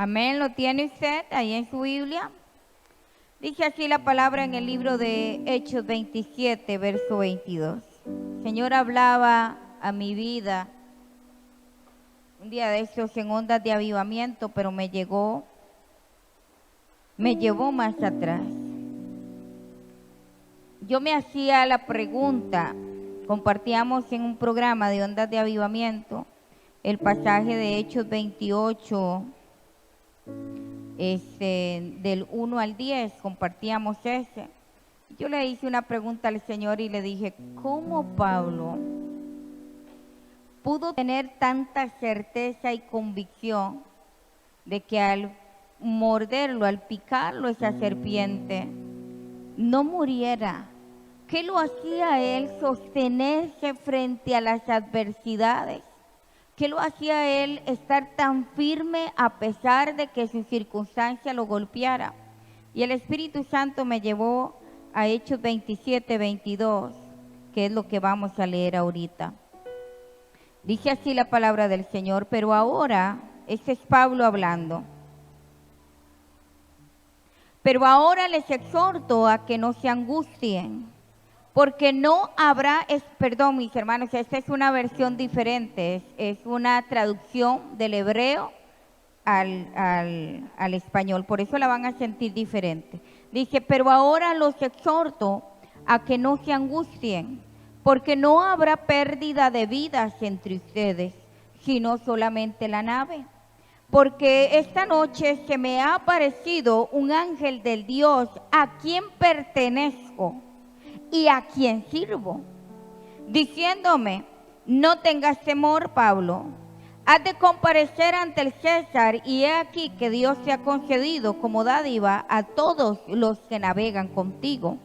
Amén, ¿lo tiene usted ahí en su Biblia? Dice así la palabra en el libro de Hechos 27, verso 22. El Señor hablaba a mi vida un día de estos en ondas de avivamiento, pero me llevó más atrás. Yo me hacía la pregunta, compartíamos en un programa de ondas de avivamiento el pasaje de Hechos 28, del 1 al 10, compartíamos ese. Yo le hice una pregunta al Señor y le dije, ¿cómo Pablo pudo tener tanta certeza y convicción de que al morderlo, al picarlo esa serpiente, no muriera? ¿Qué lo hacía a él sostenerse frente a las adversidades? ¿Qué lo hacía a él estar tan firme a pesar de que su circunstancia lo golpeara? Y el Espíritu Santo me llevó a Hechos 27, 22, que es lo que vamos a leer ahorita. Dice así la palabra del Señor, pero ahora, este es Pablo hablando. Pero ahora les exhorto a que no se angustien, porque no habrá, perdón mis hermanos, esta es una versión diferente, es una traducción del hebreo al español, por eso la van a sentir diferente. Dice, pero ahora los exhorto a que no se angustien, porque no habrá pérdida de vidas entre ustedes, sino solamente la nave. Porque esta noche se me ha aparecido un ángel del Dios a quien pertenezco y a quien sirvo, diciéndome, no tengas temor, Pablo, has de comparecer ante el César, y he aquí que Dios te ha concedido como dádiva a todos los que navegan contigo.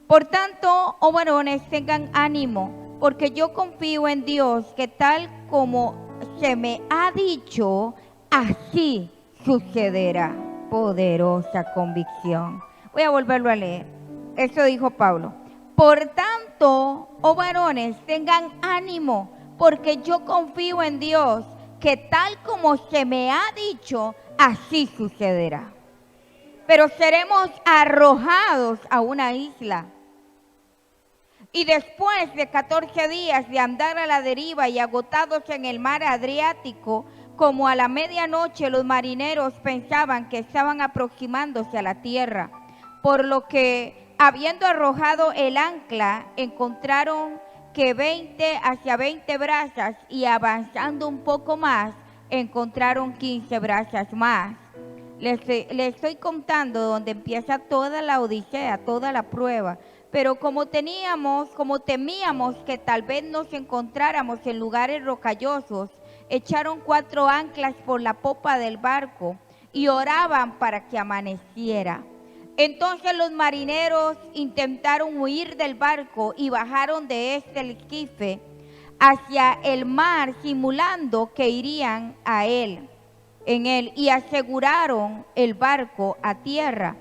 Por tanto, oh varones, tengan ánimo, porque yo confío en Dios, que tal como se me ha dicho, así sucederá. Poderosa convicción. Voy a volverlo a leer. Eso dijo Pablo. Por tanto, oh varones, tengan ánimo, porque yo confío en Dios, que tal como se me ha dicho, así sucederá. Pero seremos arrojados a una isla. Y después de 14 días de andar a la deriva y agotados en el mar Adriático, como a la medianoche los marineros pensaban que estaban aproximándose a la tierra, por lo que, habiendo arrojado el ancla, encontraron que hacia 20 brazas, y avanzando un poco más, encontraron 15 brazas más. Les estoy contando donde empieza toda la odisea, toda la prueba. Pero como temíamos que tal vez nos encontráramos en lugares rocallosos, echaron 4 anclas por la popa del barco y oraban para que amaneciera. Entonces los marineros intentaron huir del barco y bajaron de este esquife hacia el mar, simulando que irían en él, y aseguraron el barco a tierra.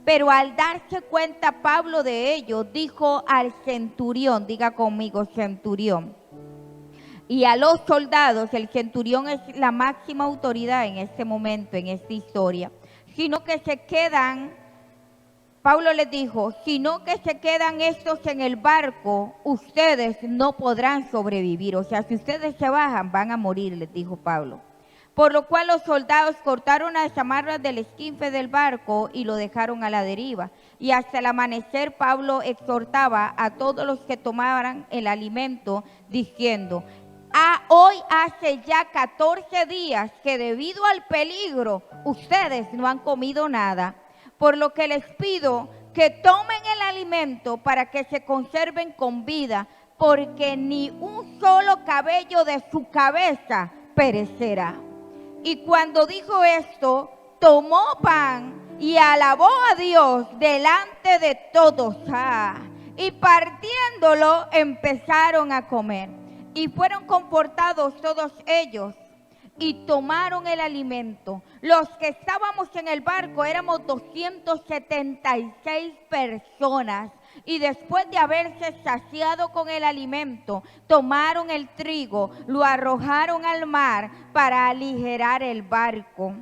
Pero al darse cuenta Pablo de ello, dijo al centurión, diga conmigo centurión, y a los soldados, el centurión es la máxima autoridad en este momento, en esta historia, sino que se quedan, Pablo les dijo, sino que se quedan estos en el barco, ustedes no podrán sobrevivir. O sea, si ustedes se bajan, van a morir, les dijo Pablo. Por lo cual los soldados cortaron las amarras del esquife del barco y lo dejaron a la deriva. Y hasta el amanecer Pablo exhortaba a todos los que tomaran el alimento, diciendo, hoy hace ya 14 días que debido al peligro ustedes no han comido nada, por lo que les pido que tomen el alimento para que se conserven con vida, porque ni un solo cabello de su cabeza perecerá. Y cuando dijo esto, tomó pan y alabó a Dios delante de todos. Y partiéndolo, empezaron a comer. Y fueron confortados todos ellos y tomaron el alimento. Los que estábamos en el barco éramos 276 personas. Y después de haberse saciado con el alimento, tomaron el trigo, lo arrojaron al mar para aligerar el barco.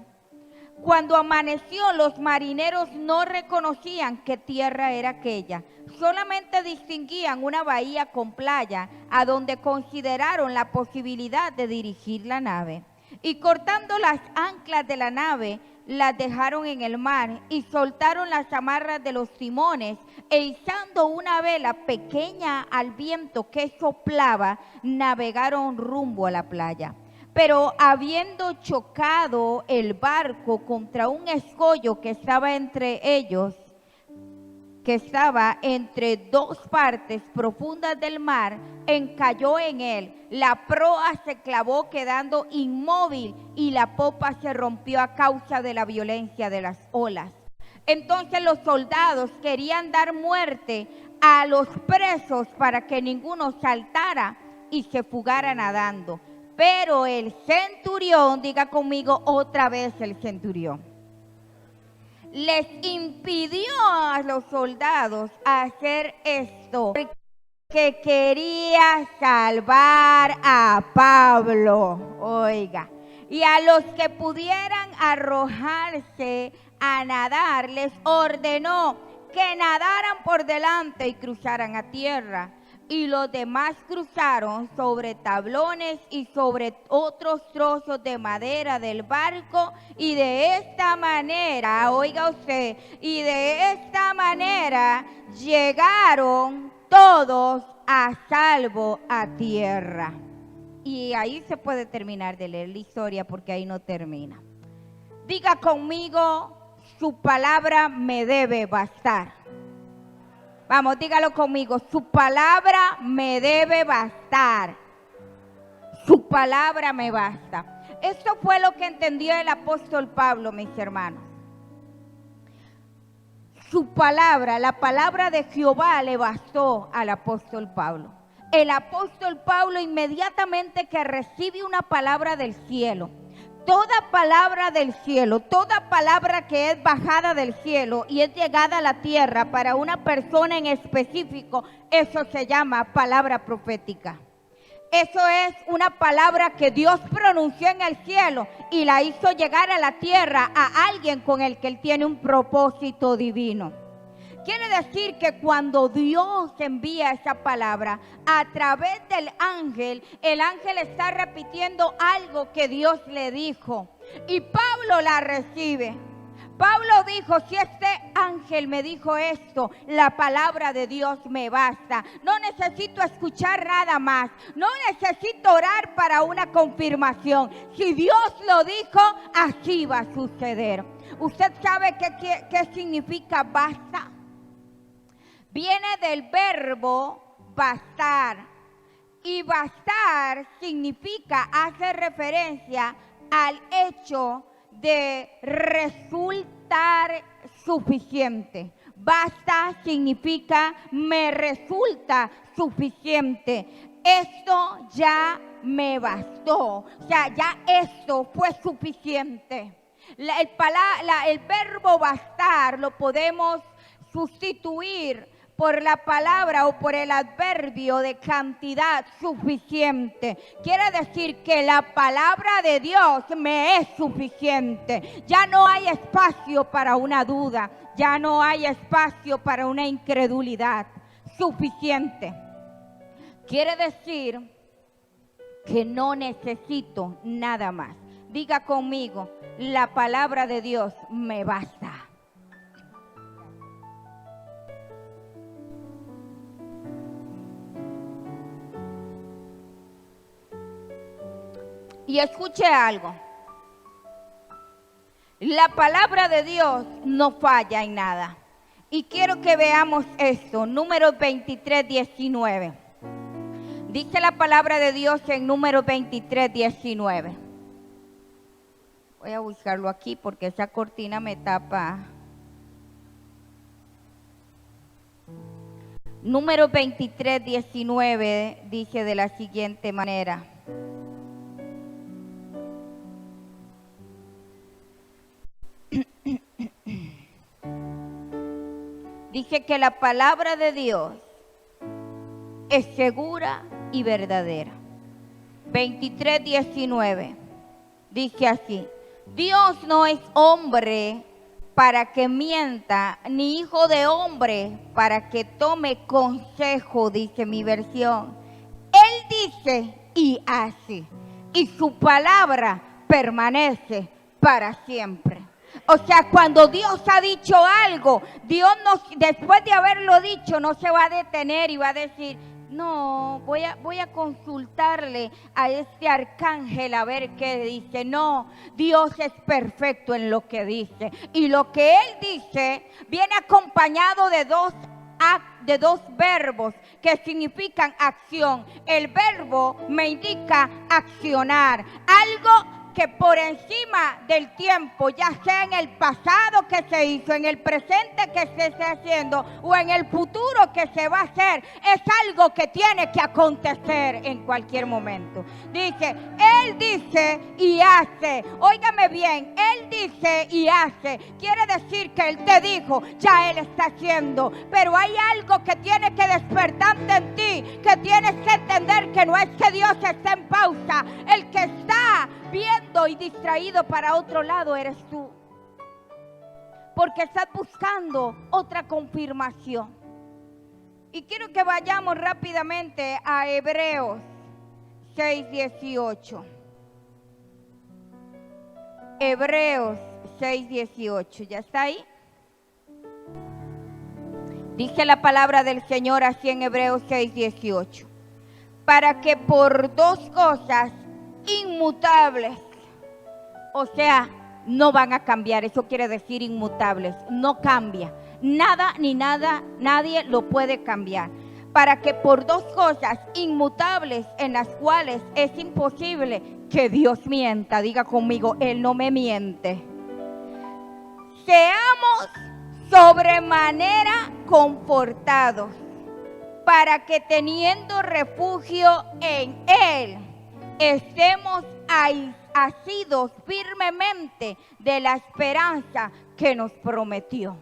Cuando amaneció, los marineros no reconocían qué tierra era aquella. Solamente distinguían una bahía con playa, a donde consideraron la posibilidad de dirigir la nave. Y cortando las anclas de la nave, las dejaron en el mar y soltaron las amarras de los timones e izando una vela pequeña al viento que soplaba, navegaron rumbo a la playa. Pero habiendo chocado el barco contra un escollo que estaba entre ellos, que estaba entre dos partes profundas del mar, encalló en él. La proa se clavó quedando inmóvil y la popa se rompió a causa de la violencia de las olas. Entonces los soldados querían dar muerte a los presos para que ninguno saltara y se fugara nadando. Pero el centurión, diga conmigo otra vez el centurión, les impidió a los soldados hacer esto, porque quería salvar a Pablo, oiga, y a los que pudieran arrojarse a nadar, les ordenó que nadaran por delante y cruzaran a tierra. Y los demás cruzaron sobre tablones y sobre otros trozos de madera del barco, y de esta manera, oiga usted, y de esta manera llegaron todos a salvo a tierra. Y ahí se puede terminar de leer la historia, porque ahí no termina. Diga conmigo, su palabra me debe bastar. Vamos, dígalo conmigo, su palabra me debe bastar. Su palabra me basta. Esto fue lo que entendió el apóstol Pablo, mis hermanos. Su palabra, la palabra de Jehová le bastó al apóstol Pablo. El apóstol Pablo, inmediatamente que recibe una palabra del cielo, toda palabra del cielo, toda palabra que es bajada del cielo y es llegada a la tierra para una persona en específico, eso se llama palabra profética. Eso es una palabra que Dios pronunció en el cielo y la hizo llegar a la tierra a alguien con el que Él tiene un propósito divino. Quiere decir que cuando Dios envía esa palabra a través del ángel, el ángel está repitiendo algo que Dios le dijo. Y Pablo la recibe. Pablo dijo, si este ángel me dijo esto, la palabra de Dios me basta. No necesito escuchar nada más. No necesito orar para una confirmación. Si Dios lo dijo, así va a suceder. ¿Usted sabe qué significa basta? Viene del verbo bastar. Y bastar significa, hace referencia al hecho de resultar suficiente. Basta significa me resulta suficiente. Esto ya me bastó. O sea, ya esto fue suficiente. El verbo bastar lo podemos sustituir por la palabra o por el adverbio de cantidad suficiente. Quiere decir que la palabra de Dios me es suficiente. Ya no hay espacio para una duda, ya no hay espacio para una incredulidad. Suficiente. Quiere decir que no necesito nada más. Diga conmigo, la palabra de Dios me basta. Y escuche algo, la palabra de Dios no falla en nada. Y quiero que veamos esto, Números 23, 19. Dice la palabra de Dios en Números 23, 19. Voy a buscarlo aquí porque esa cortina me tapa. Números 23, 19 dice de la siguiente manera. Dice que la palabra de Dios es segura y verdadera. 23:19 dice así: Dios no es hombre para que mienta, ni hijo de hombre para que tome consejo, dice mi versión. Él dice y hace, y su palabra permanece para siempre. O sea, cuando Dios ha dicho algo, Dios no, después de haberlo dicho, no se va a detener y va a decir: no, voy a consultarle a este arcángel a ver qué dice. No, Dios es perfecto en lo que dice. Y lo que Él dice viene acompañado de dos verbos que significan acción. El verbo me indica accionar, algo que por encima del tiempo, ya sea en el pasado que se hizo, en el presente que se esté haciendo o en el futuro que se va a hacer, es algo que tiene que acontecer en cualquier momento. Dice, Él dice y hace. Óigame bien, Él dice y hace. Quiere decir que Él te dijo, ya Él está haciendo. Pero hay algo que tiene que despertarte en ti, que tienes que entender que no es que Dios esté en pausa. El que está viendo y distraído para otro lado eres tú, porque estás buscando otra confirmación. Y quiero que vayamos rápidamente a Hebreos 6:18. Hebreos 6:18, ¿ya está ahí? Dice la palabra del Señor así en Hebreos 6:18: para que por dos cosas inmutables, o sea, no van a cambiar. Eso quiere decir inmutables, no cambia. Nada ni nada, nadie lo puede cambiar. Para que por dos cosas inmutables en las cuales es imposible que Dios mienta, diga conmigo, Él no me miente, seamos sobremanera confortados, para que teniendo refugio en Él, estemos asidos firmemente de la esperanza que nos prometió.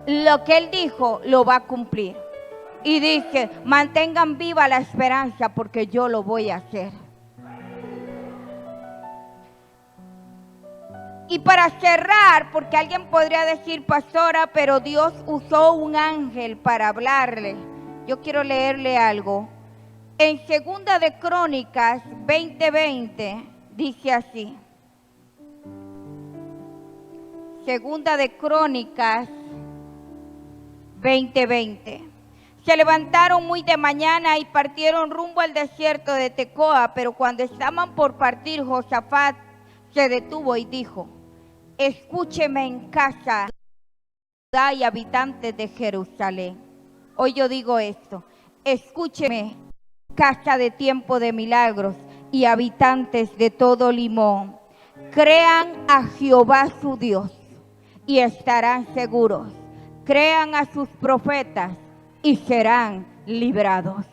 Lo que Él dijo lo va a cumplir. Y dice, mantengan viva la esperanza porque yo lo voy a hacer. Y para cerrar, porque alguien podría decir, pastora, pero Dios usó un ángel para hablarle. Yo quiero leerle algo. En Segunda de Crónicas 20:20 dice así. Segunda de Crónicas 20:20. Se levantaron muy de mañana y partieron rumbo al desierto de Tecoa, pero cuando estaban por partir, Josafat se detuvo y dijo: escúcheme en casa y habitantes de Jerusalén. Hoy yo digo esto: escúcheme, casa de tiempo de milagros y habitantes de todo Limón. Crean a Jehová su Dios y estarán seguros. Crean a sus profetas y serán librados.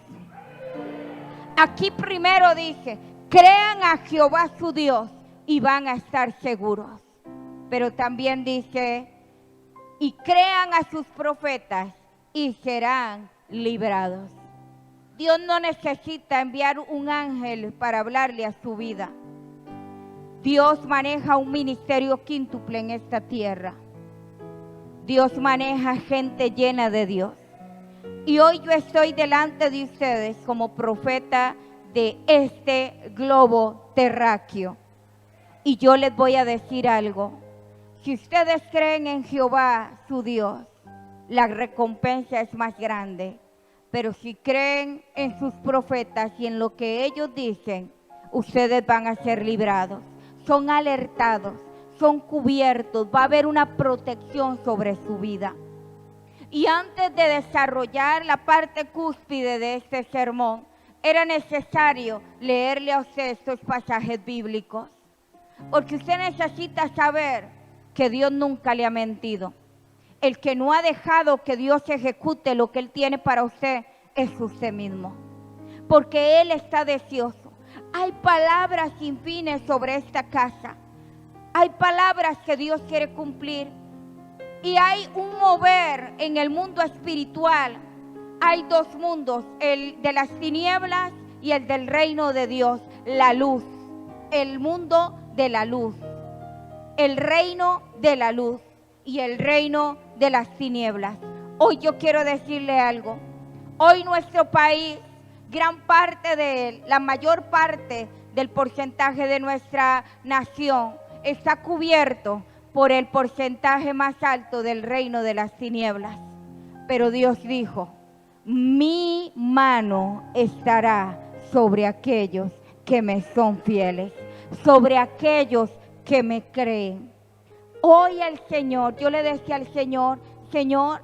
Aquí primero dice, crean a Jehová su Dios y van a estar seguros. Pero también dice, y crean a sus profetas y serán librados. Dios no necesita enviar un ángel para hablarle a su vida. Dios maneja un ministerio quíntuple en esta tierra. Dios maneja gente llena de Dios. Y hoy yo estoy delante de ustedes como profeta de este globo terráqueo. Y yo les voy a decir algo. Si ustedes creen en Jehová, su Dios, la recompensa es más grande. Pero si creen en sus profetas y en lo que ellos dicen, ustedes van a ser librados. Son alertados, son cubiertos, va a haber una protección sobre su vida. Y antes de desarrollar la parte cúspide de este sermón, era necesario leerle a usted estos pasajes bíblicos. Porque usted necesita saber que Dios nunca le ha mentido. El que no ha dejado que Dios ejecute lo que Él tiene para usted es usted mismo. Porque Él está deseoso. Hay palabras sin fines sobre esta casa. Hay palabras que Dios quiere cumplir. Y hay un mover en el mundo espiritual. Hay dos mundos, el de las tinieblas y el del reino de Dios, la luz. El mundo de la luz, el reino de la luz y el reino de las tinieblas. Hoy yo quiero decirle algo. Hoy nuestro país, gran parte de él, la mayor parte del porcentaje de nuestra nación está cubierto por el porcentaje más alto del reino de las tinieblas. Pero Dios dijo, mi mano estará sobre aquellos que me son fieles, sobre aquellos que me creen. Hoy el Señor, yo le decía al Señor, Señor,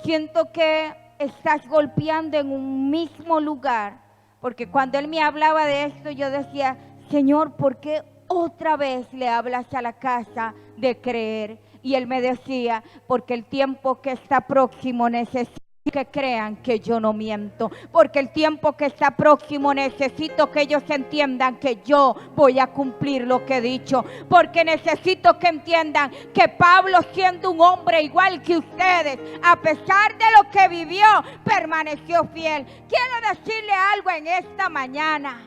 siento que estás golpeando en un mismo lugar, porque cuando Él me hablaba de esto, yo decía, Señor, ¿por qué otra vez le hablas a la casa de creer? Y Él me decía, porque el tiempo que está próximo necesito que crean que yo no miento, porque el tiempo que está próximo necesito que ellos entiendan que yo voy a cumplir lo que he dicho, porque necesito que entiendan que Pablo, siendo un hombre igual que ustedes, a pesar de lo que vivió, permaneció fiel. Quiero decirle algo en esta mañana.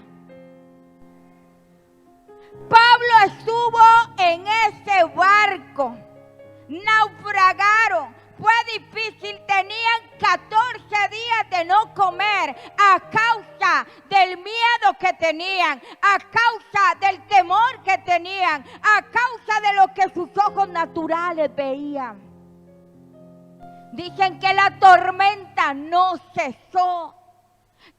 Pablo estuvo en ese barco, naufragaron. Fue difícil, tenían 14 días de no comer a causa del miedo que tenían, a causa del temor que tenían, a causa de lo que sus ojos naturales veían. Dicen que la tormenta no cesó,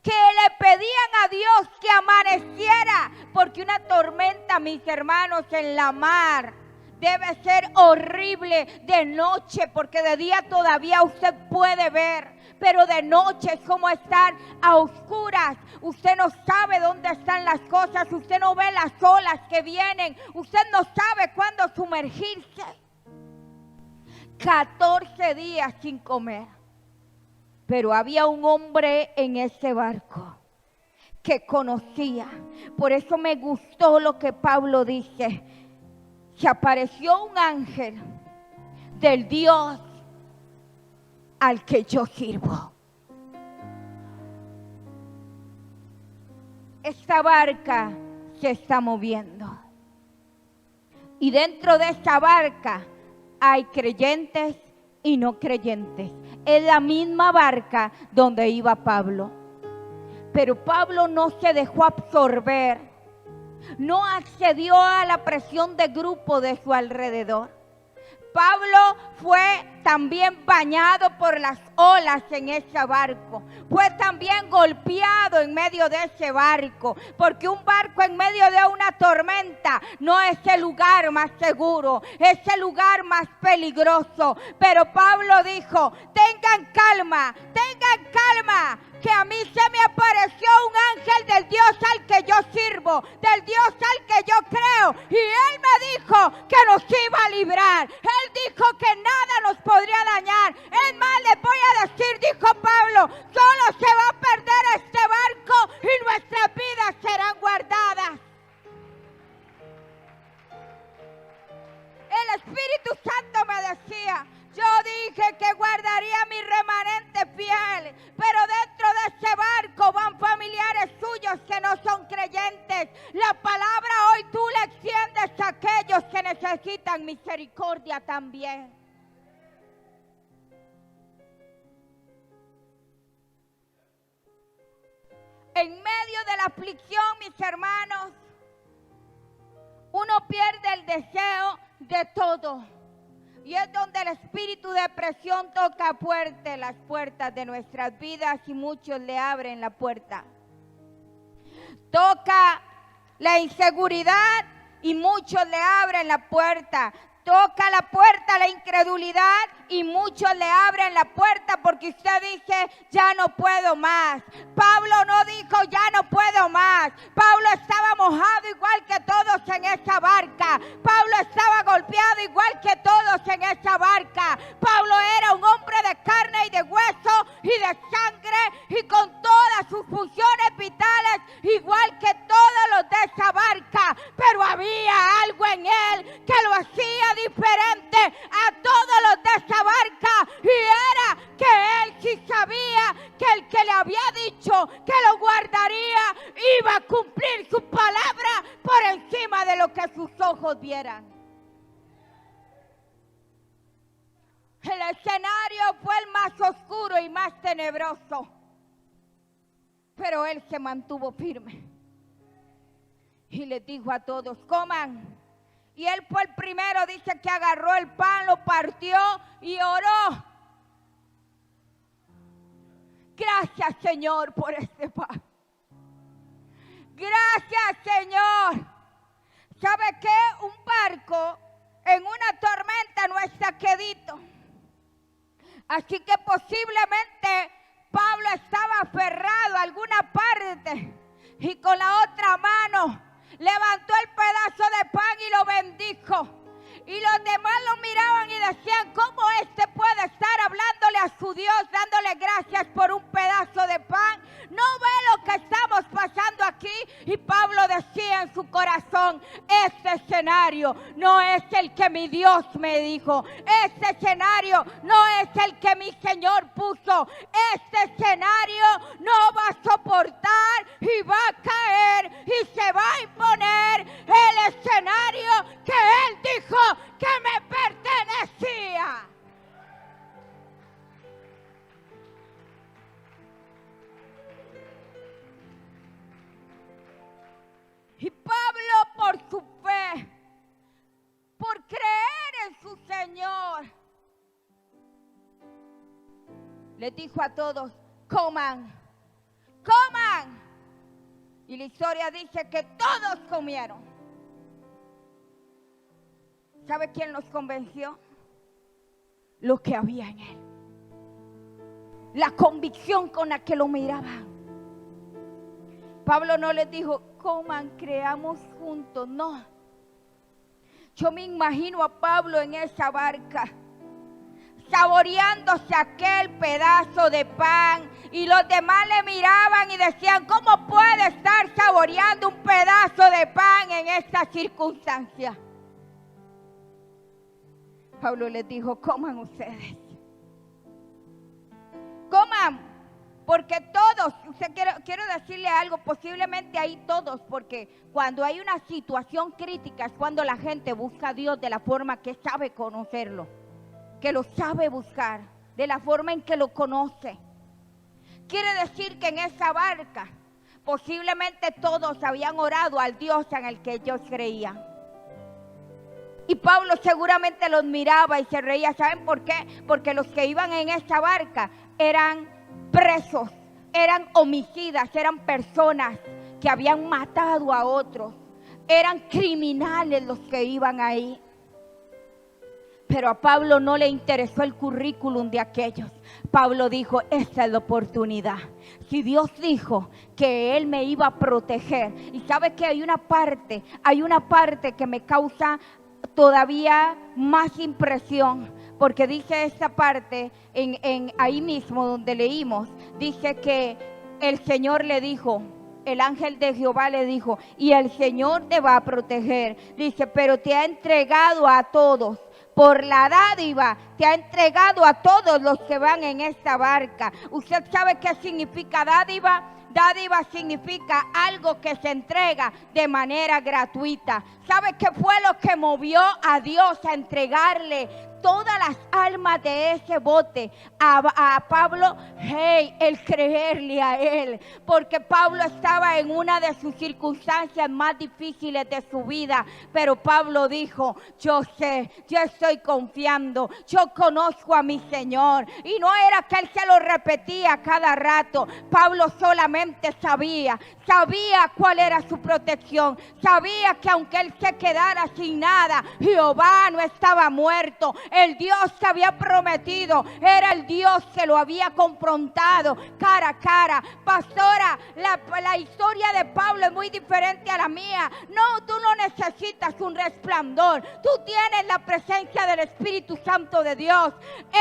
que le pedían a Dios que amaneciera, porque una tormenta, mis hermanos, en la mar debe ser horrible de noche, porque de día todavía usted puede ver, pero de noche es como estar a oscuras. Usted no sabe dónde están las cosas, usted no ve las olas que vienen, usted no sabe cuándo sumergirse. 14 días sin comer, pero había un hombre en ese barco que conocía. Por eso me gustó lo que Pablo dice. Se apareció un ángel del Dios al que yo sirvo. Esta barca se está moviendo. Y dentro de esta barca hay creyentes y no creyentes. Es la misma barca donde iba Pablo. Pero Pablo no se dejó absorber. No accedió a la presión de grupo de su alrededor. Pablo fue también bañado por las olas en ese barco. Fue también golpeado en medio de ese barco. Porque un barco en medio de una tormenta no es el lugar más seguro, es el lugar más peligroso. Pero Pablo dijo, tengan calma, que a mí se me apareció un ángel del Dios al que yo sirvo, del Dios al que yo creo. Y Él me dijo que nos iba a librar. Él dijo que nada nos podría dañar. Es más, les voy a decir, dijo Pablo, solo se va a perder este barco y nuestras vidas serán guardadas. El Espíritu Santo me decía, yo dije que guardaría mi remanente fiel, pero dentro de ese barco van familiares suyos que no son creyentes. La palabra hoy tú le extiendes a aquellos que necesitan misericordia también. En medio de la aflicción, mis hermanos, uno pierde el deseo de todo. Y es donde el espíritu de depresión toca fuerte las puertas de nuestras vidas y muchos le abren la puerta. Toca la inseguridad y muchos le abren la puerta. Toca la puerta la incredulidad y muchos le abren la puerta porque usted dice, ya no puedo más. Pablo no dijo, ya no puedo más. Pablo estaba mojado igual que todos en esa barca. Pablo estaba golpeado igual que todos en esa barca. Pablo era un hombre de carne y de hueso y de sangre y con todas sus funciones vitales igual que todos los de esa barca. Pero había algo en él que lo hacía diferente a todos los de encima de lo que sus ojos vieran. El escenario fue el más oscuro y más tenebroso, pero él se mantuvo firme y les dijo a todos: coman. Y él fue el primero, dice que agarró el pan, lo partió y oró: gracias, Señor, por este pan. Gracias, Señor. ¿Sabe qué? Un barco en una tormenta no está quedito. Así que posiblemente Pablo estaba aferrado a alguna parte y con la otra mano levantó el pedazo de pan y lo bendijo. Y los demás lo miraban y decían: ¿cómo este puede estar hablándole a su Dios, dándole gracias por un pedazo de pan? ¿No ve lo que estamos pasando aquí? Y Pablo decía en su corazón: este escenario no es el que mi Dios me dijo. Este escenario no es el que mi Señor puso. Este escenario no va a soportar y va a caer y se va a imponer el escenario que Él dijo que me pertenecía. Y Pablo, por su fe, por creer en su Señor, les dijo a todos: coman, coman. Y la historia dice que todos comieron. ¿Sabe quién los convenció? Lo que había en él. La convicción con la que lo miraban. Pablo no les dijo: coman, creamos juntos. No. Yo me imagino a Pablo en esa barca, saboreándose aquel pedazo de pan, y los demás le miraban y decían: ¿cómo puede estar saboreando un pedazo de pan en esta circunstancia? Pablo les dijo: coman ustedes, coman, porque todos, quiero decirle algo, posiblemente ahí todos, porque cuando hay una situación crítica es cuando la gente busca a Dios de la forma que sabe conocerlo, que lo sabe buscar, de la forma en que lo conoce. Quiere decir que en esa barca posiblemente todos habían orado al Dios en el que ellos creían. Y Pablo seguramente los miraba y se reía. ¿Saben por qué? Porque los que iban en esa barca eran presos, eran homicidas, eran personas que habían matado a otros, eran criminales los que iban ahí. Pero a Pablo no le interesó el currículum de aquellos. Pablo dijo: esta es la oportunidad. Si Dios dijo que Él me iba a proteger, y sabe que hay una parte que me causa todavía más impresión, porque dice esta parte en ahí mismo donde leímos, dice que el Señor le dijo, el ángel de Jehová le dijo: y el Señor te va a proteger. Dice: pero te ha entregado a todos. Por la dádiva te ha entregado a todos los que van en esta barca. ¿Usted sabe qué significa dádiva? Dádiva significa algo que se entrega de manera gratuita. ¿Sabe qué fue lo que movió a Dios a entregarle todas las almas de ese bote a Pablo? El creerle a Él. Porque Pablo estaba en una de sus circunstancias más difíciles de su vida. Pero Pablo dijo: yo sé, yo estoy confiando, yo conozco a mi Señor. Y no era que Él se lo repetía cada rato. Pablo solamente sabía cuál era su protección. Sabía que aunque él se quedara sin nada, Jehová no estaba muerto. El Dios que había prometido era el Dios que lo había confrontado cara a cara. Pastora, la historia de Pablo es muy diferente a la mía. No, tú no necesitas un resplandor. Tú tienes la presencia del Espíritu Santo de Dios.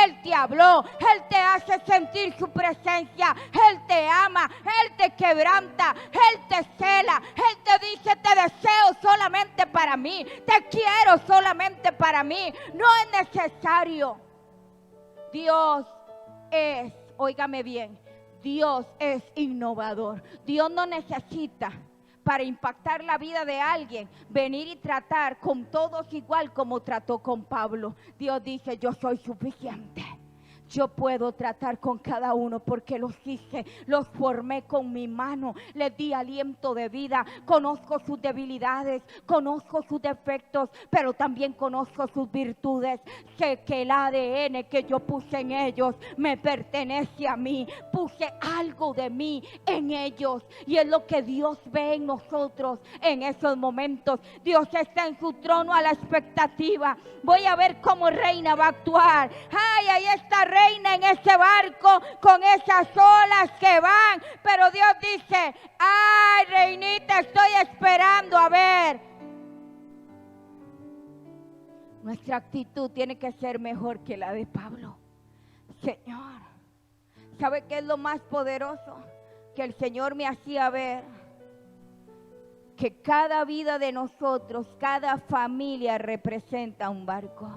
Él te habló, Él te hace sentir su presencia. Él te ama, Él te quebranta, Él te cela. Él te dice: te deseo solamente para mí, te quiero solamente para mí. No es necesario. Dios es, óigame bien, Dios es innovador. Dios no necesita para impactar la vida de alguien, venir y tratar con todos igual como trató con Pablo. Dios dice, yo soy suficiente. Yo puedo tratar con cada uno porque los hice, los formé con mi mano, les di aliento de vida. Conozco sus debilidades, conozco sus defectos, pero también conozco sus virtudes. Sé que el ADN que yo puse en ellos me pertenece a mí. Puse algo de mí en ellos y es lo que Dios ve en nosotros en esos momentos. Dios está en su trono a la expectativa. Voy a ver cómo Reina va a actuar. Ay, ahí está Reina en ese barco con esas olas que van, pero Dios dice, ay, Reinita, estoy esperando a ver. Nuestra actitud tiene que ser mejor que la de Pablo. Señor, ¿sabe qué es lo más poderoso? Que el Señor me hacía ver que cada vida de nosotros, cada familia representa un barco.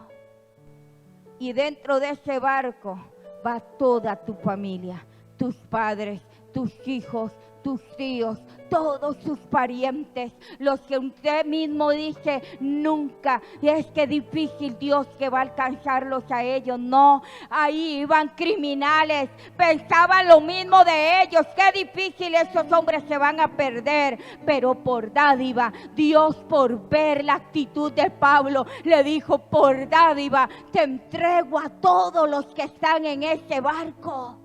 Y dentro de ese barco va toda tu familia, tus padres, tus hijos, tus tíos, todos sus parientes, los que usted mismo dice nunca, es que difícil Dios que va a alcanzarlos a ellos. No, ahí iban criminales, pensaban lo mismo de ellos, qué difícil esos hombres se van a perder, pero por dádiva, Dios por ver la actitud de Pablo, le dijo, por dádiva, te entrego a todos los que están en ese barco.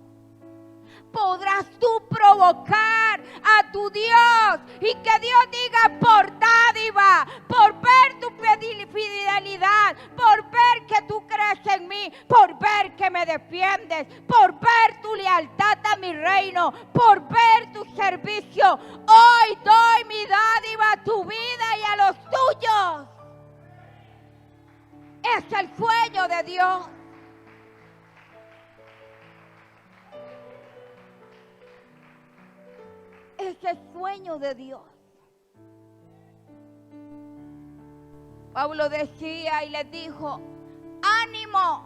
Podrás tú provocar a tu Dios y que Dios diga por dádiva, por ver tu fidelidad, por ver que tú crees en mí, por ver que me defiendes, por ver tu lealtad a mi reino, por ver tu servicio. Hoy doy mi dádiva a tu vida y a los tuyos. Es el sueño de Dios. Ese sueño de Dios. Pablo decía y les dijo, ánimo.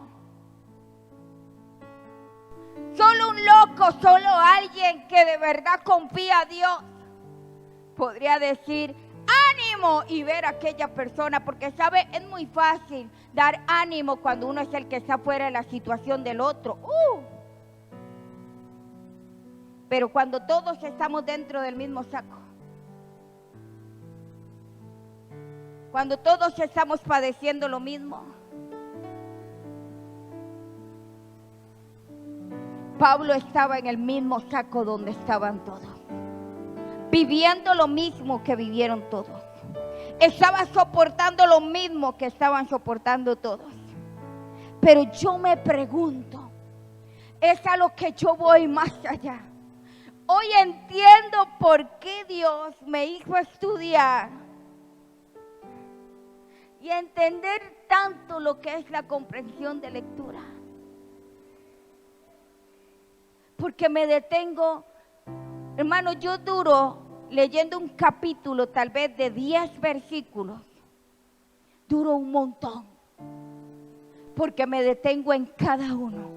Solo un loco, solo alguien que de verdad confía a Dios podría decir ánimo y ver a aquella persona, porque sabe, es muy fácil dar ánimo cuando uno es el que está fuera de la situación del otro. Pero cuando todos estamos dentro del mismo saco, cuando todos estamos padeciendo lo mismo, Pablo estaba en el mismo saco donde estaban todos, viviendo lo mismo que vivieron todos, estaba soportando lo mismo que estaban soportando todos. Pero yo me pregunto, es a lo que yo voy más allá. Hoy entiendo por qué Dios me hizo estudiar y entender tanto lo que es la comprensión de lectura. Porque me detengo, hermano, yo duro leyendo un capítulo tal vez de 10 versículos, duro un montón, porque me detengo en cada uno.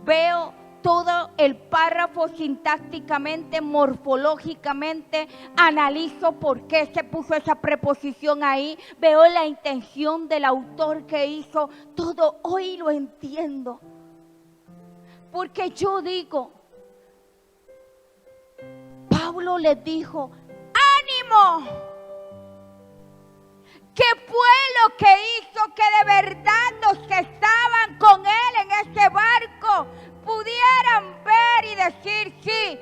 Veo todo el párrafo sintácticamente, morfológicamente, analizo por qué se puso esa preposición ahí, veo la intención del autor que hizo, todo hoy lo entiendo. Porque yo digo, Pablo les dijo, ánimo. ¿Qué fue lo que hizo que de verdad los que estaban con él en ese barco pudieran ver y decir, sí,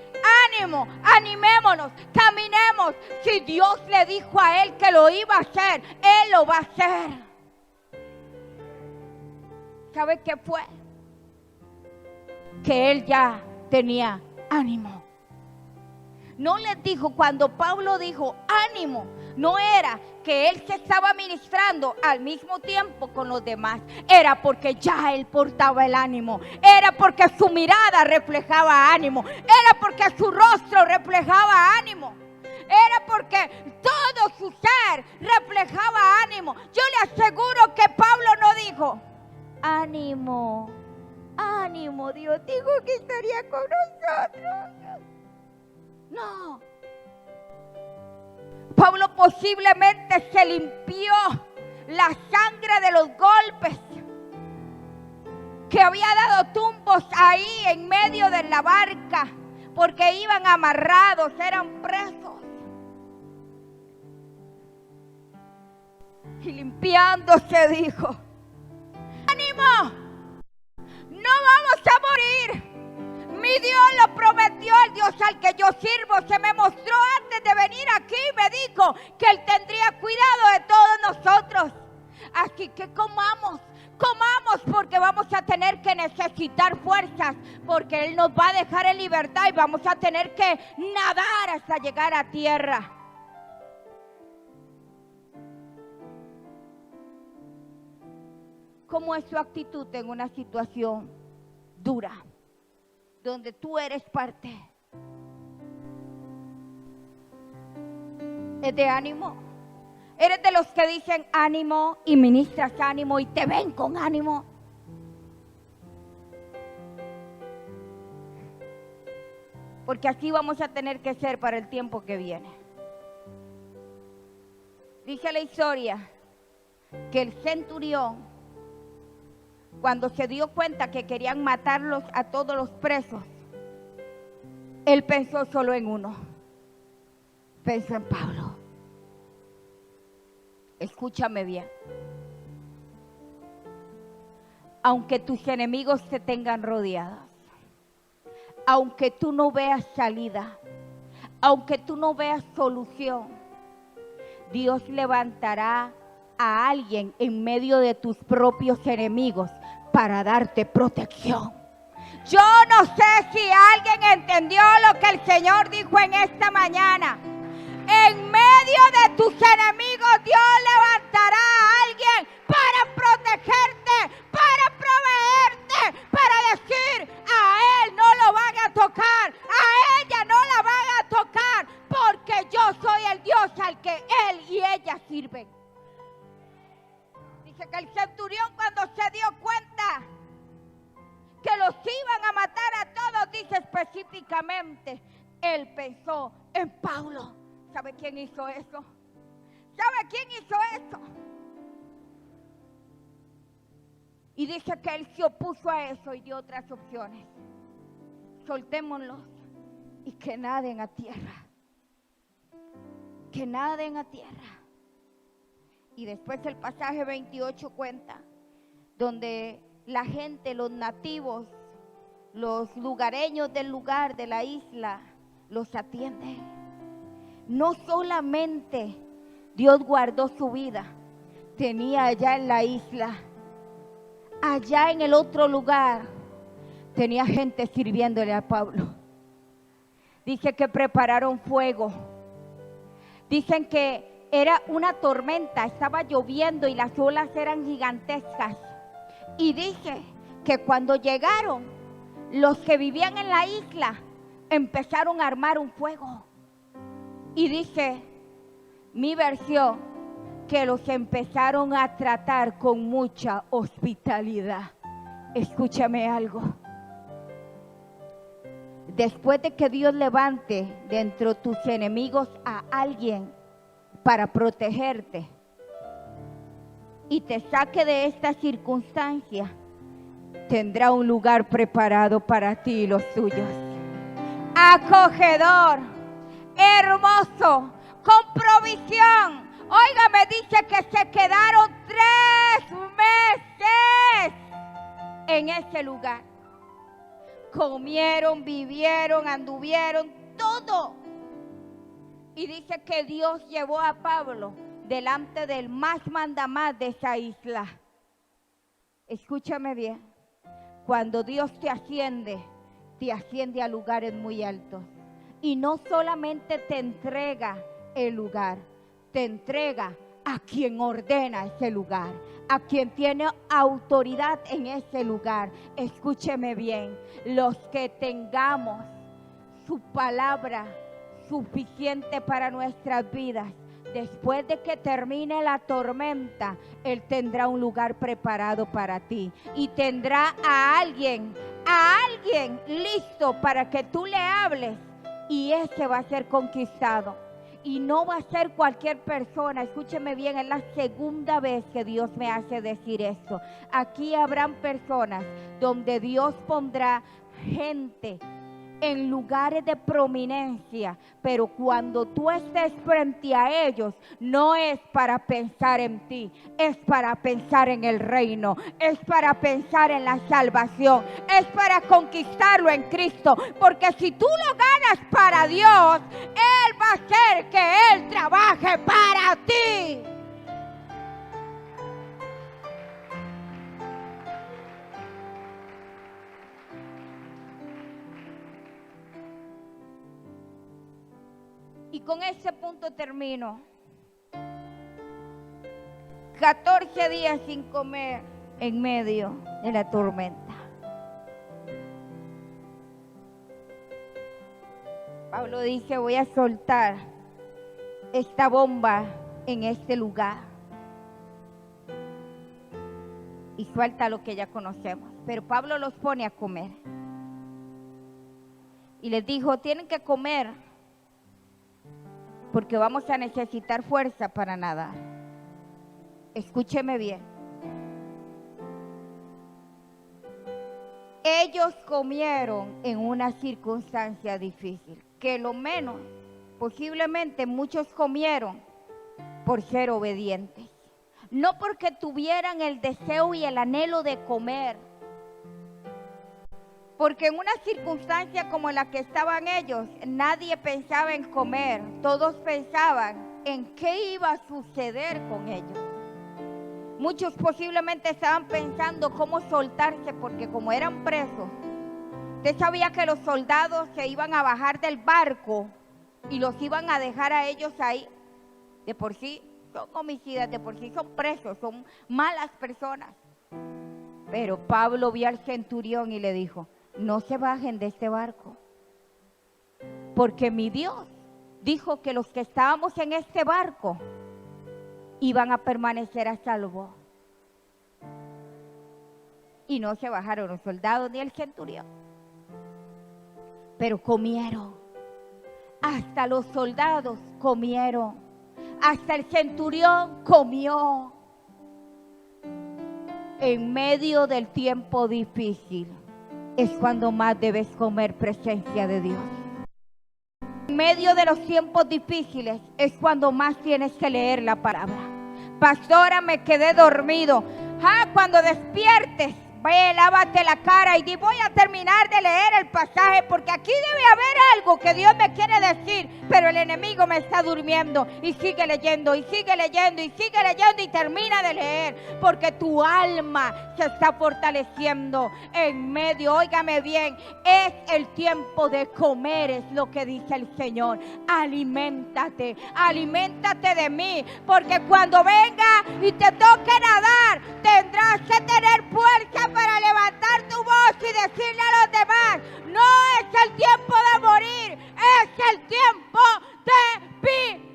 ánimo, animémonos, caminemos? Si Dios le dijo a él que lo iba a hacer, él lo va a hacer. ¿Sabe qué fue? Que él ya tenía ánimo. No les dijo, cuando Pablo dijo ánimo, no era que él se estaba ministrando al mismo tiempo con los demás, era porque ya él portaba el ánimo, era porque su mirada reflejaba ánimo, era porque su rostro reflejaba ánimo, era porque todo su ser reflejaba ánimo. Yo le aseguro que Pablo no dijo, ánimo, ánimo, Dios dijo que estaría con nosotros. No, Pablo posiblemente se limpió la sangre de los golpes que había dado tumbos ahí en medio de la barca, porque iban amarrados, eran presos. Y limpiándose dijo: ¡ánimo! ¡No vamos a morir! Mi Dios lo prometió, el Dios al que yo sirvo se me mostró antes de venir aquí y me dijo que Él tendría cuidado de todos nosotros. Así que comamos porque vamos a tener que necesitar fuerzas, porque Él nos va a dejar en libertad y vamos a tener que nadar hasta llegar a tierra. ¿Cómo es su actitud en una situación dura, donde tú eres parte? ¿Es de ánimo? ¿Eres de los que dicen ánimo y ministras ánimo y te ven con ánimo? Porque así vamos a tener que ser para el tiempo que viene. Dice la historia que el centurión, cuando se dio cuenta que querían matarlos a todos los presos, él pensó solo en uno. Pensó en Pablo. Escúchame bien. Aunque tus enemigos te tengan rodeados, aunque tú no veas salida, aunque tú no veas solución, Dios levantará a alguien en medio de tus propios enemigos para darte protección. Yo no sé si alguien entendió lo que el Señor dijo en esta mañana. En medio de tus enemigos Dios levantará a alguien para protegerte, para proveerte, para decir: a él no lo van a tocar, a ella no la van a tocar, porque yo soy el Dios al que él y ella sirven. Dice que el centurión, cuando se dio cuenta que los iban a matar a todos, dice específicamente, él pensó en Pablo. ¿Sabe quién hizo eso? ¿Sabe quién hizo eso? Y dice que él se opuso a eso y dio otras opciones. Soltémoslos y que naden a tierra. Que naden a tierra. Y después el pasaje 28 cuenta, donde la gente, los nativos, los lugareños del lugar, de la isla, los atienden. No solamente Dios guardó su vida, tenía allá en la isla, allá en el otro lugar, tenía gente sirviéndole a Pablo. Dice que prepararon fuego. Dicen que era una tormenta, estaba lloviendo y las olas eran gigantescas. Y dice que cuando llegaron, los que vivían en la isla empezaron a armar un fuego. Y dice mi versión que los empezaron a tratar con mucha hospitalidad. Escúchame algo. Después de que Dios levante dentro de tus enemigos a alguien para protegerte y te saque de esta circunstancia, tendrá un lugar preparado para ti y los tuyos. Acogedor, hermoso, con provisión. Óigame, dice que se quedaron 3 meses en ese lugar. Comieron, vivieron, anduvieron, todo. Y dice que Dios llevó a Pablo delante del más mandamás de esa isla. Escúchame bien. Cuando Dios te asciende a lugares muy altos. Y no solamente te entrega el lugar, te entrega a quien ordena ese lugar, a quien tiene autoridad en ese lugar. Escúcheme bien, los que tengamos su palabra suficiente para nuestras vidas, después de que termine la tormenta, Él tendrá un lugar preparado para ti y tendrá a alguien listo para que tú le hables y ese va a ser conquistado. Y no va a ser cualquier persona, escúcheme bien, es la segunda vez que Dios me hace decir esto. Aquí habrán personas donde Dios pondrá gente en lugares de prominencia, pero cuando tú estés frente a ellos, no es para pensar en ti, es para pensar en el reino, es para pensar en la salvación, es para conquistarlo en Cristo, porque si tú lo ganas para Dios, Él va a hacer que Él trabaje para ti. Y con ese punto termino. 14 días sin comer en medio de la tormenta. Pablo dice, voy a soltar esta bomba en este lugar. Y suelta lo que ya conocemos. Pero Pablo los pone a comer. Y les dijo, tienen que comer, porque vamos a necesitar fuerza para nadar. Escúcheme bien. Ellos comieron en una circunstancia difícil, que lo menos, posiblemente muchos comieron por ser obedientes. No porque tuvieran el deseo y el anhelo de comer, porque en una circunstancia como la que estaban ellos, nadie pensaba en comer, todos pensaban en qué iba a suceder con ellos. Muchos posiblemente estaban pensando cómo soltarse, porque como eran presos, usted sabía que los soldados se iban a bajar del barco y los iban a dejar a ellos ahí. De por sí son homicidas, de por sí son presos, son malas personas. Pero Pablo vio al centurión y le dijo, no se bajen de este barco, porque mi Dios dijo que los que estábamos en este barco iban a permanecer a salvo. Y no se bajaron los soldados ni el centurión, pero comieron. Hasta los soldados comieron, hasta el centurión comió. En medio del tiempo difícil es cuando más debes comer presencia de Dios. En medio de los tiempos difíciles es cuando más tienes que leer la palabra. Pastora, me quedé dormido. Cuando despiertes, ve, lávate la cara y di, voy a terminar de leer el pasaje, porque aquí debe haber algo que Dios me quiere decir, pero el enemigo me está durmiendo. Y sigue leyendo, y sigue leyendo, y sigue leyendo, y termina de leer, porque tu alma se está fortaleciendo en medio. Óigame bien, es el tiempo de comer, es lo que dice el Señor. Aliméntate, aliméntate de mí, porque cuando venga y te toque nadar, tendrás que tener fuerza para levantar tu voz y decirle a los demás, no es el tiempo de morir, es el tiempo de vivir.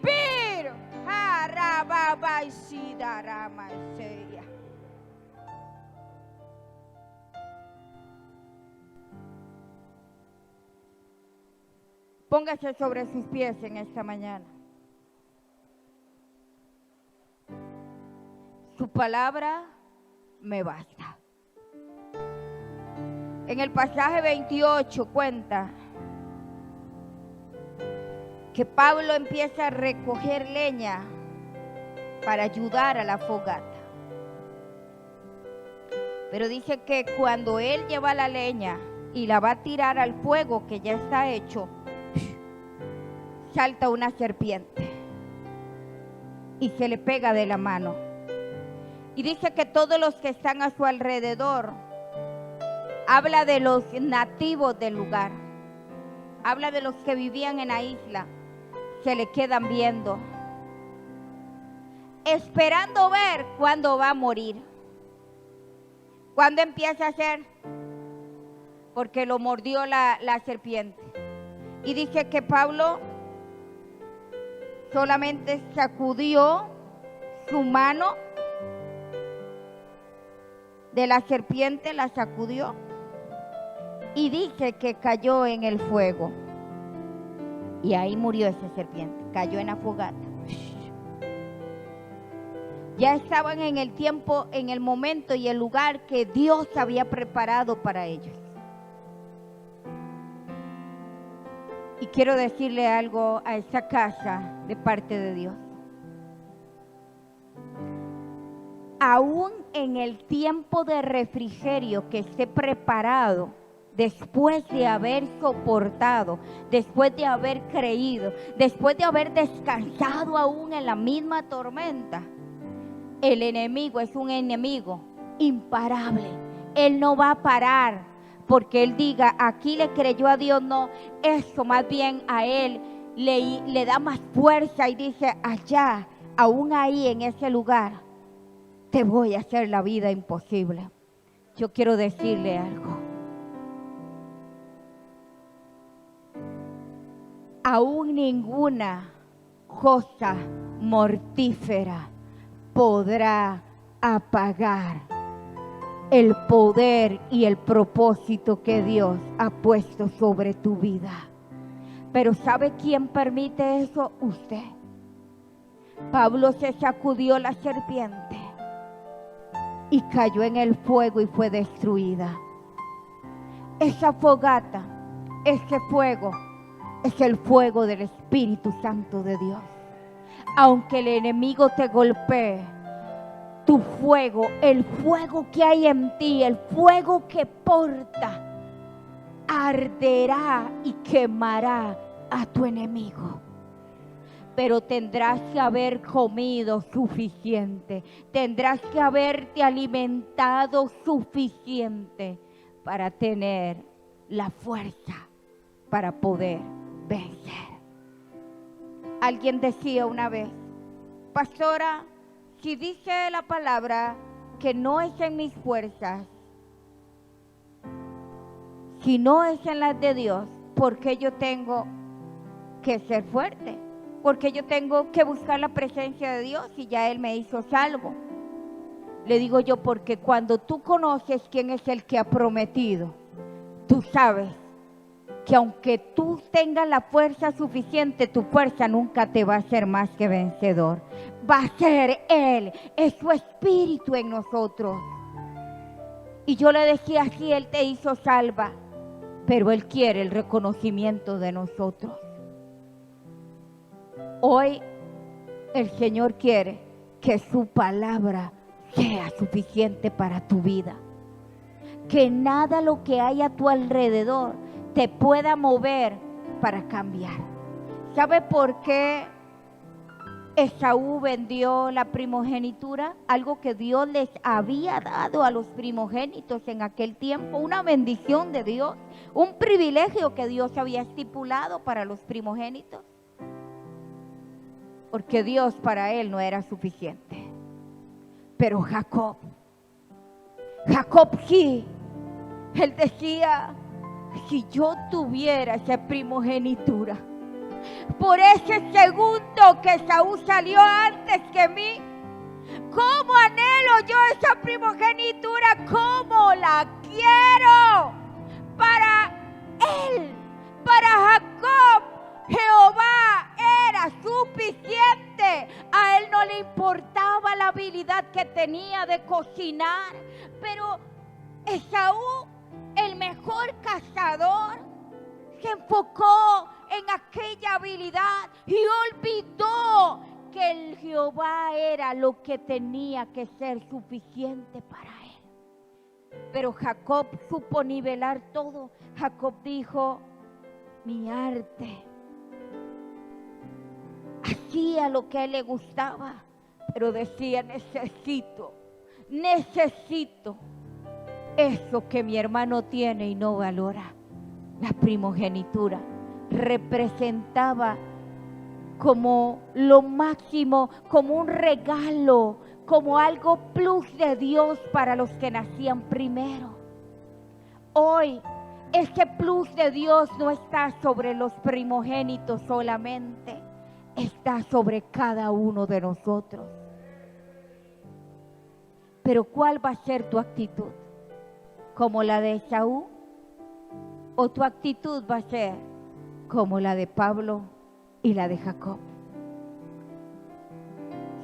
Póngase sobre sus pies en esta mañana. Su palabra me basta. En el pasaje 28 cuenta que Pablo empieza a recoger leña para ayudar a la fogata. Pero dice que cuando él lleva la leña y la va a tirar al fuego que ya está hecho, salta una serpiente y se le pega de la mano. Y dice que todos los que están a su alrededor, habla de los nativos del lugar, habla de los que vivían en la isla, se le quedan viendo, esperando ver cuándo va a morir, cuándo empieza a hacer, porque lo mordió la serpiente. Y dice que Pablo solamente sacudió su mano de la serpiente, la sacudió y dice que cayó en el fuego y ahí murió esa serpiente. cayó en la fogata. Ya estaban en el tiempo, en el momento y el lugar que Dios había preparado para ellos. Y quiero decirle algo a esta casa de parte de Dios. Aún en el tiempo de refrigerio que esté preparado, después de haber soportado, después de haber creído, después de haber descansado aún en la misma tormenta, el enemigo es un enemigo imparable. Él no va a parar porque él diga, aquí le creyó a Dios. No, eso más bien a él le da más fuerza y dice, allá, aún ahí en ese lugar, te voy a hacer la vida imposible. Yo quiero decirle algo. Aún ninguna cosa mortífera podrá apagar el poder y el propósito que Dios ha puesto sobre tu vida. Pero ¿sabe quién permite eso? Usted. Pablo se sacudió la serpiente y cayó en el fuego y fue destruida. Esa fogata, ese fuego, es el fuego del Espíritu Santo de Dios. Aunque el enemigo te golpee, tu fuego, el fuego que hay en ti, el fuego que porta, arderá y quemará a tu enemigo. Pero tendrás que haber comido suficiente, tendrás que haberte alimentado suficiente para tener la fuerza para poder vencer. Alguien decía una vez, pastora, si dice la palabra que no es en mis fuerzas, si no es en las de Dios, ¿por qué yo tengo que ser fuerte? ¿Por qué yo tengo que buscar la presencia de Dios si ya Él me hizo salvo? Le digo yo, porque cuando tú conoces quién es el que ha prometido, tú sabes que aunque tú tengas la fuerza suficiente, tu fuerza nunca te va a hacer más que vencedor. Va a ser Él, es su Espíritu en nosotros. Y yo le decía, sí, Él te hizo salva, pero Él quiere el reconocimiento de nosotros. Hoy el Señor quiere que su palabra sea suficiente para tu vida. Que nada lo que hay a tu alrededor te pueda mover para cambiar. ¿Sabe por qué Esaú vendió la primogenitura? Algo que Dios les había dado a los primogénitos en aquel tiempo, una bendición de Dios, un privilegio que Dios había estipulado para los primogénitos. Porque Dios para él no era suficiente. Pero Jacob sí, él decía, si yo tuviera esa primogenitura, por ese segundo que Saúl salió antes que mí, ¿cómo anhelo yo esa primogenitura? ¿Cómo la quiero? Para él, para Jacob, Jehová era suficiente. A él no le importaba la habilidad que tenía de cocinar, pero Esaú, el mejor cazador, se enfocó en aquella habilidad y olvidó que el Jehová era lo que tenía que ser suficiente para él. Pero Jacob supo nivelar todo. Jacob dijo, mi arte. Hacía lo que a él le gustaba, pero decía, necesito eso que mi hermano tiene y no valora. La primogenitura representaba como lo máximo, como un regalo, como algo plus de Dios para los que nacían primero. Hoy ese plus de Dios no está sobre los primogénitos solamente, está sobre cada uno de nosotros. Pero ¿cuál va a ser tu actitud? ¿Como la de Esaú? ¿O tu actitud va a ser como la de Pablo y la de Jacob?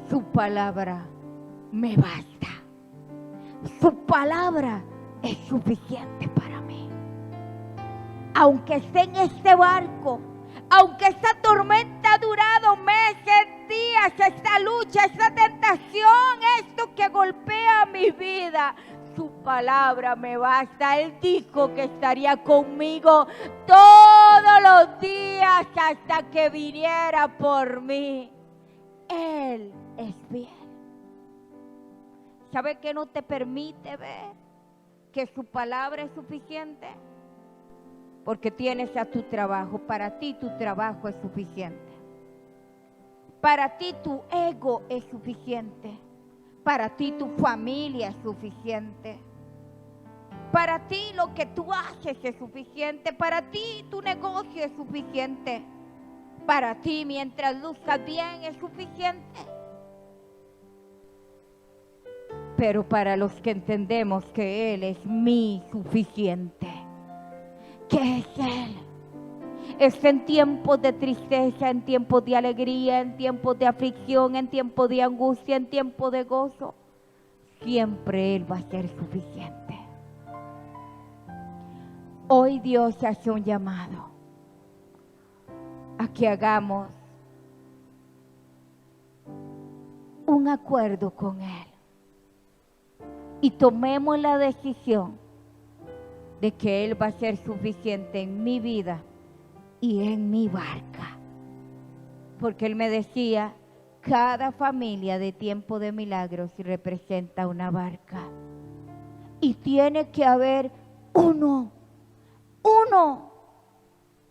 Su palabra me basta. Su palabra es suficiente para mí. Aunque esté en este barco, aunque esta tormenta ha durado meses, días, esta lucha, esta tentación, esto que golpea mi vida, su palabra me basta. Él dijo que estaría conmigo todos los días hasta que viniera por mí. Él es fiel. ¿Sabe qué no te permite ver que su palabra es suficiente? Porque tienes a tu trabajo. Para ti tu trabajo es suficiente. Para ti tu ego es suficiente. Para ti tu familia es suficiente. Para ti lo que tú haces es suficiente. Para ti tu negocio es suficiente. Para ti mientras luzcas bien es suficiente. Pero para los que entendemos que Él es mi suficiente, que es Él, es en tiempos de tristeza, en tiempos de alegría, en tiempos de aflicción, en tiempos de angustia, en tiempos de gozo, siempre Él va a ser suficiente. Hoy Dios hace un llamado a que hagamos un acuerdo con Él y tomemos la decisión de que Él va a ser suficiente en mi vida y en mi barca. Porque Él me decía, cada familia de Tiempo de Milagros representa una barca. Y tiene que haber uno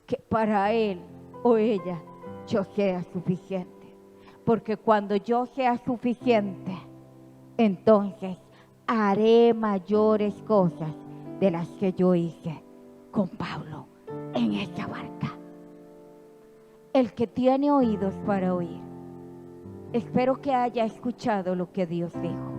que para él o ella yo sea suficiente. Porque cuando yo sea suficiente, entonces haré mayores cosas de las que yo hice con Pablo en esta barca. El que tiene oídos para oír, espero que haya escuchado lo que Dios dijo.